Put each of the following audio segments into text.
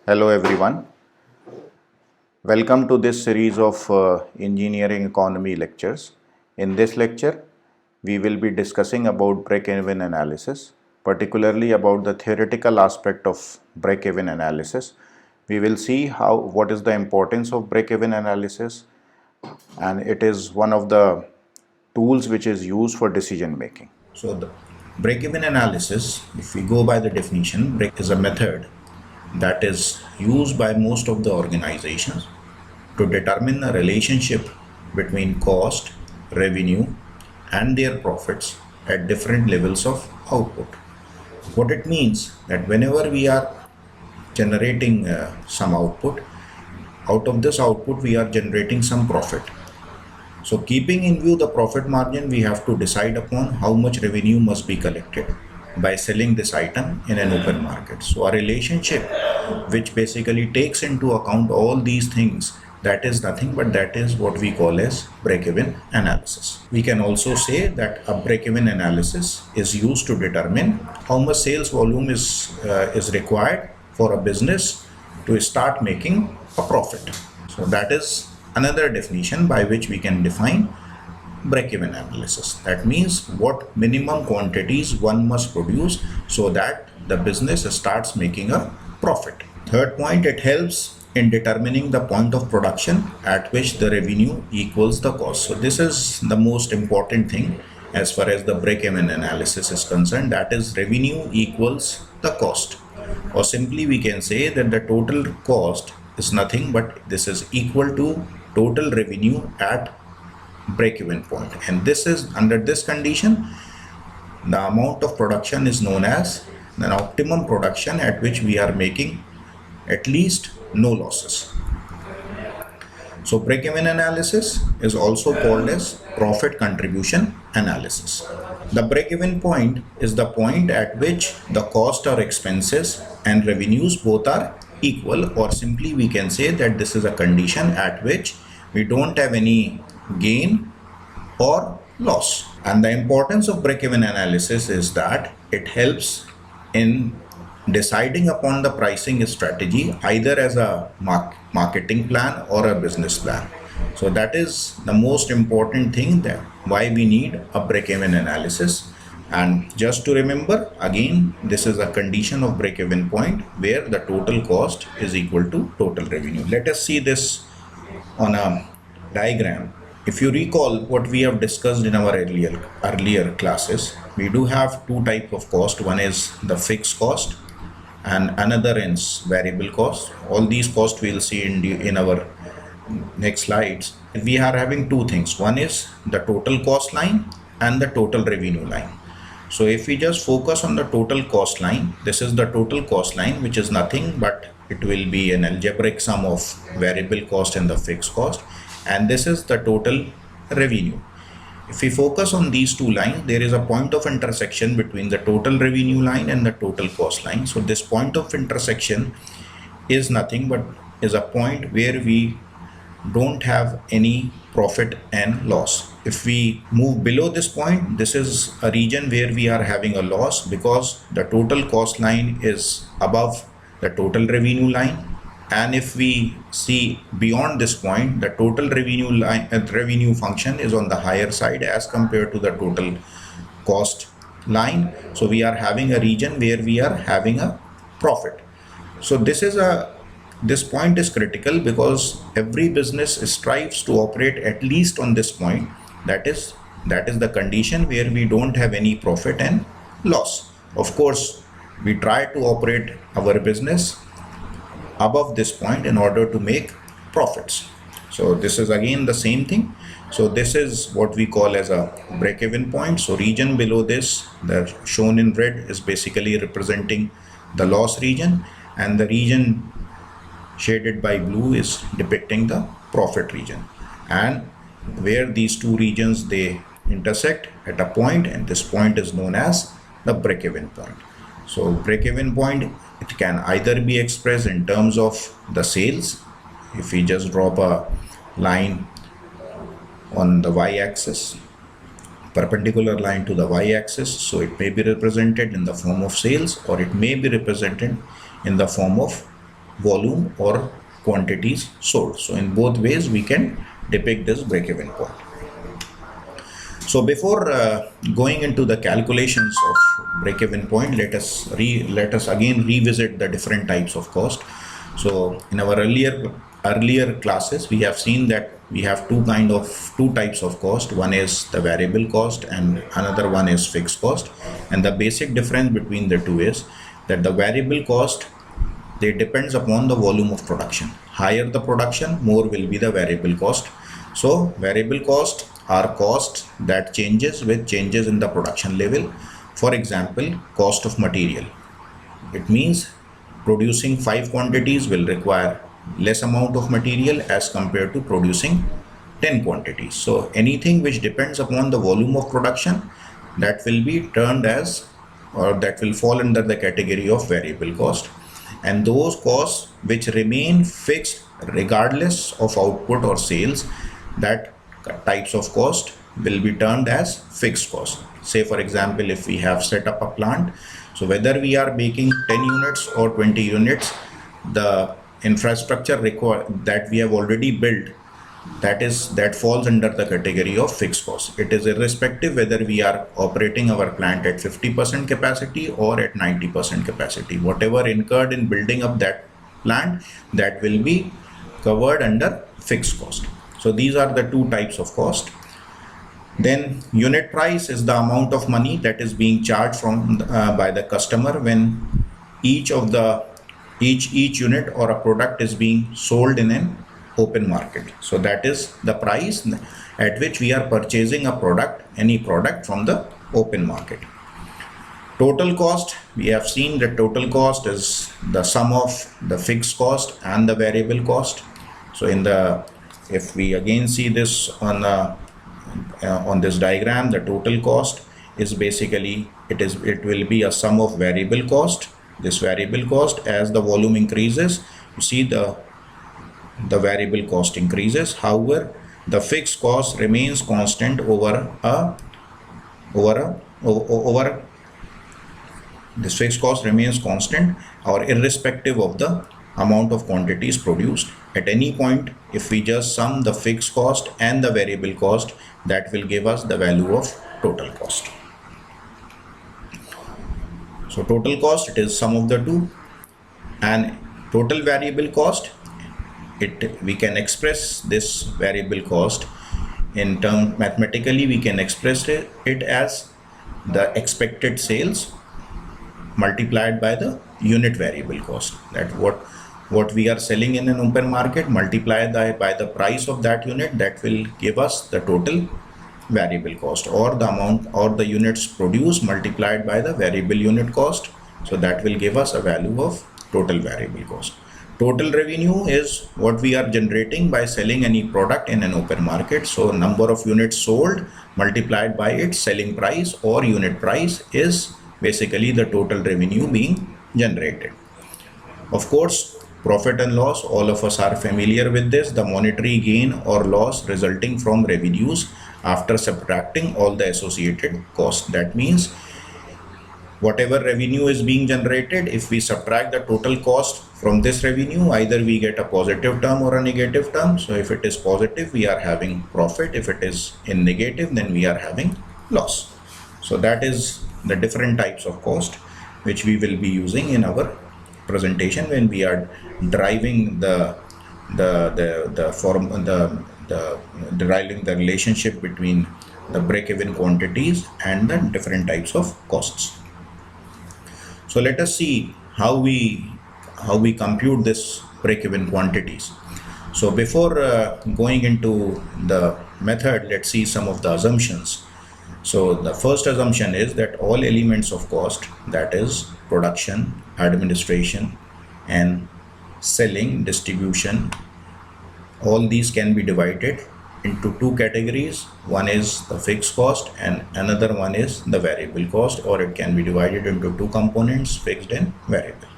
Hello everyone. Welcome to this series of engineering economy lectures. In this lecture, we will be discussing about break-even analysis, particularly about the theoretical aspect of break-even analysis. We will see what is the importance of break-even analysis, and it is one of the tools which is used for decision making. So the break-even analysis, if we go by the definition, break is a method that is used by most of the organizations to determine the relationship between cost, revenue, and their profits at different levels of output. What it means that whenever we are generating some output, out of this output we are generating some profit. So keeping in view the profit margin, we have to decide upon how much revenue must be collected by selling this item in an open market. So a relationship which basically takes into account all these things, that is nothing but that is what we call as break-even analysis. We can also say that a break-even analysis is used to determine how much sales volume is required for a business to start making a profit. So that is another definition by which we can define break-even analysis. That means what minimum quantities one must produce so that the business starts making a profit. Third point, it helps in determining the point of production at which the revenue equals the cost. So this is the most important thing as far as the break-even analysis is concerned, that is revenue equals the cost. Or simply we can say that the total cost is nothing but this is equal to total revenue at break-even point, and this is under this condition the amount of production is known as an optimum production at which we are making at least no losses. So break-even analysis is also called as profit contribution analysis. The break-even point is the point at which the cost or expenses and revenues both are equal, or simply we can say that this is a condition at which we don't have any gain or loss. And the importance of break-even analysis is that it helps in deciding upon the pricing strategy either as a marketing plan or a business plan. So that is the most important thing, that why we need a break-even analysis. And just to remember again, this is a condition of break-even point where the total cost is equal to total revenue. Let us see this on a diagram. If you recall what we have discussed in our earlier classes, we do have two types of cost. One is the fixed cost and another is variable cost. All these costs we'll see in our next slides. We are having two things. One is the total cost line and the total revenue line. So if we just focus on the total cost line, this is the total cost line, which is nothing but it will be an algebraic sum of variable cost and the fixed cost, and this is the total revenue. If we focus on these two lines, there is a point of intersection between the total revenue line and the total cost line. So this point of intersection is nothing but is a point where we don't have any profit and loss. If we move below this point, this is a region where we are having a loss because the total cost line is above the total revenue line. And if we see beyond this point, the total revenue line, revenue function is on the higher side as compared to the total cost line. So we are having a region where we are having a profit. So this point is critical because every business strives to operate at least on this point. That is the condition where we don't have any profit and loss. Of course, we try to operate our business above this point in order to make profits. So this is again the same thing. So this is what we call as a break-even point. So region below this, the shown in red, is basically representing the loss region, and the region shaded by blue is depicting the profit region. And where these two regions they intersect at a point, and this point is known as the break-even point. So break-even point, it can either be expressed in terms of the sales. If we just drop a line on the y-axis, perpendicular line to the y-axis, so it may be represented in the form of sales, or it may be represented in the form of volume or quantities sold. So in both ways we can depict this break-even point. So before going into the calculations of break-even point, let us again revisit the different types of cost. So in our earlier classes, we have seen that we have two types of cost. One is the variable cost and another one is fixed cost. And the basic difference between the two is that the variable cost, they depends upon the volume of production. Higher the production, more will be the variable cost. So variable cost are costs that changes with changes in the production level. For example, cost of material. It means producing 5 quantities will require less amount of material as compared to producing 10 quantities. So anything which depends upon the volume of production, that will be termed as, or that will fall under the category of variable cost. And those costs which remain fixed regardless of output or sales, that types of cost will be termed as fixed cost. Say for example, if we have set up a plant, so whether we are making 10 units or 20 units, the infrastructure that we have already built, that falls under the category of fixed cost. It is irrespective whether we are operating our plant at 50% capacity or at 90% capacity. Whatever incurred in building up that plant, that will be covered under fixed cost. So these are the two types of cost. Then unit price is the amount of money that is being charged by the customer when each unit or a product is being sold in an open market. So that is the price at which we are purchasing any product from the open market. Total cost, we have seen that total cost is the sum of the fixed cost and the variable cost. So if we again see this on this diagram, the total cost is basically, it will be a sum of variable cost. This variable cost, as the volume increases, you see the variable cost increases. However, the fixed cost remains constant this fixed cost remains constant or irrespective of the amount of quantities produced. At any point, if we just sum the fixed cost and the variable cost, that will give us the value of total cost. So total cost, it is sum of the two. And total variable cost, we can express this variable cost in term mathematically. We can express it as the expected sales multiplied by the unit variable cost. That what we are selling in an open market multiplied by the price of that unit, that will give us the total variable cost, or the amount or the units produced multiplied by the variable unit cost. So that will give us a value of total variable cost. Total revenue is what we are generating by selling any product in an open market. So number of units sold multiplied by its selling price or unit price is basically the total revenue being generated. Of course, profit and loss, all of us are familiar with this, the monetary gain or loss resulting from revenues after subtracting all the associated costs. That means whatever revenue is being generated, if we subtract the total cost from this revenue, either we get a positive term or a negative term. So if it is positive, we are having profit. If it is in negative, then we are having loss. So that is the different types of cost which we will be using in our presentation when we are deriving deriving the relationship between the break-even quantities and the different types of costs. So let us see how we compute this break-even quantities. So before going into the method, let's see some of the assumptions. So the first assumption is that all elements of cost, that is production, administration, and selling, distribution, all these can be divided into two categories. One is the fixed cost and another one is the variable cost, or it can be divided into two components, fixed and variable.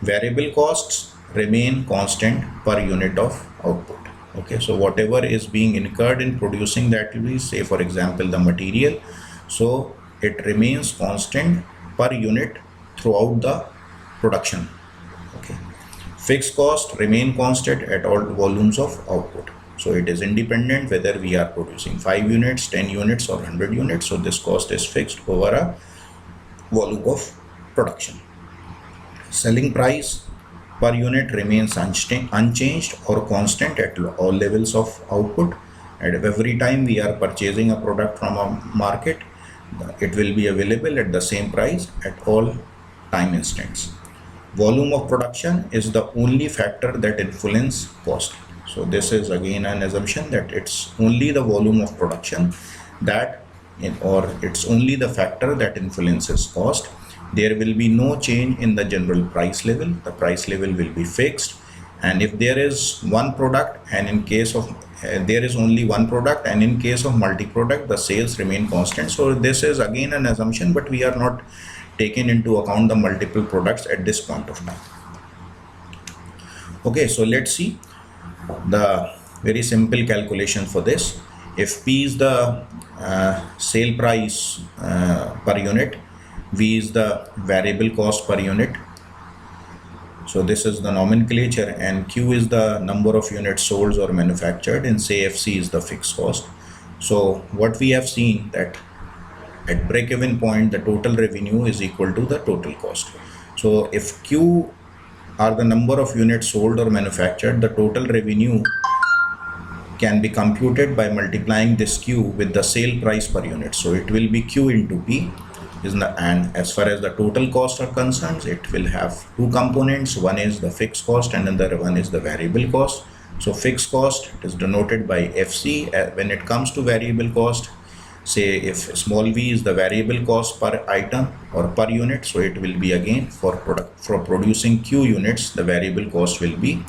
Variable costs remain constant per unit of output. Okay, so whatever is being incurred in producing that will be, say for example, the material, so it remains constant per unit throughout the production. Okay, Fixed cost remain constant at all volumes of output. So it is independent whether we are producing 5 units, 10 units or 100 units. So this cost is fixed over a volume of production. Selling price per unit remains unchanged or constant at all levels of output. And every time we are purchasing a product from a market, it will be available at the same price at all time instants. Volume of production is the only factor that influence cost. So this is again an assumption that it's only the volume of production that or it's only the factor that influences cost. There will be no change in the general price level. The price level will be fixed, and if there is one product and in case of there is only one product and in case of multi-product the sales remain constant. So this is again an assumption, but we are not taking into account the multiple products at this point of time. Okay, so let's see the very simple calculation for this. If P is the sale price per unit, V is the variable cost per unit. So this is the nomenclature, and Q is the number of units sold or manufactured, and say FC is the fixed cost. So what we have seen that at break-even point, the total revenue is equal to the total cost. So if Q are the number of units sold or manufactured, the total revenue can be computed by multiplying this Q with the sale price per unit. So it will be Q into P. And as far as the total costs are concerned, it will have two components. One is the fixed cost and another one is the variable cost. So fixed cost is denoted by FC. When it comes to variable cost, say if small v is the variable cost per item or per unit, so it will be again for producing Q units, the variable cost will be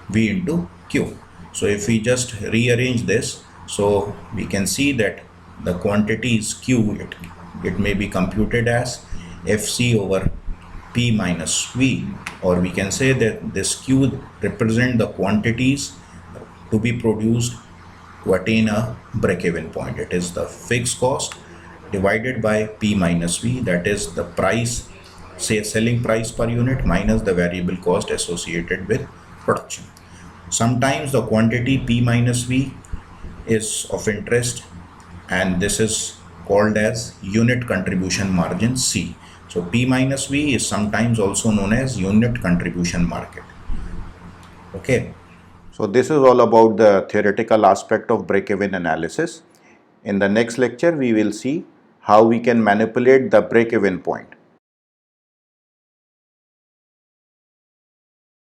V into Q. So if we just rearrange this, so we can see that the quantity is Q, it may be computed as FC over P minus V, or we can say that this Q represent the quantities to be produced to attain a break-even point. It is the fixed cost divided by P minus V, that is the price, say selling price per unit minus the variable cost associated with production. Sometimes the quantity P minus V is of interest, and this is called as unit contribution margin C. So P minus V is sometimes also known as unit contribution market. Okay. So this is all about the theoretical aspect of break-even analysis. In the next lecture, we will see how we can manipulate the break-even point.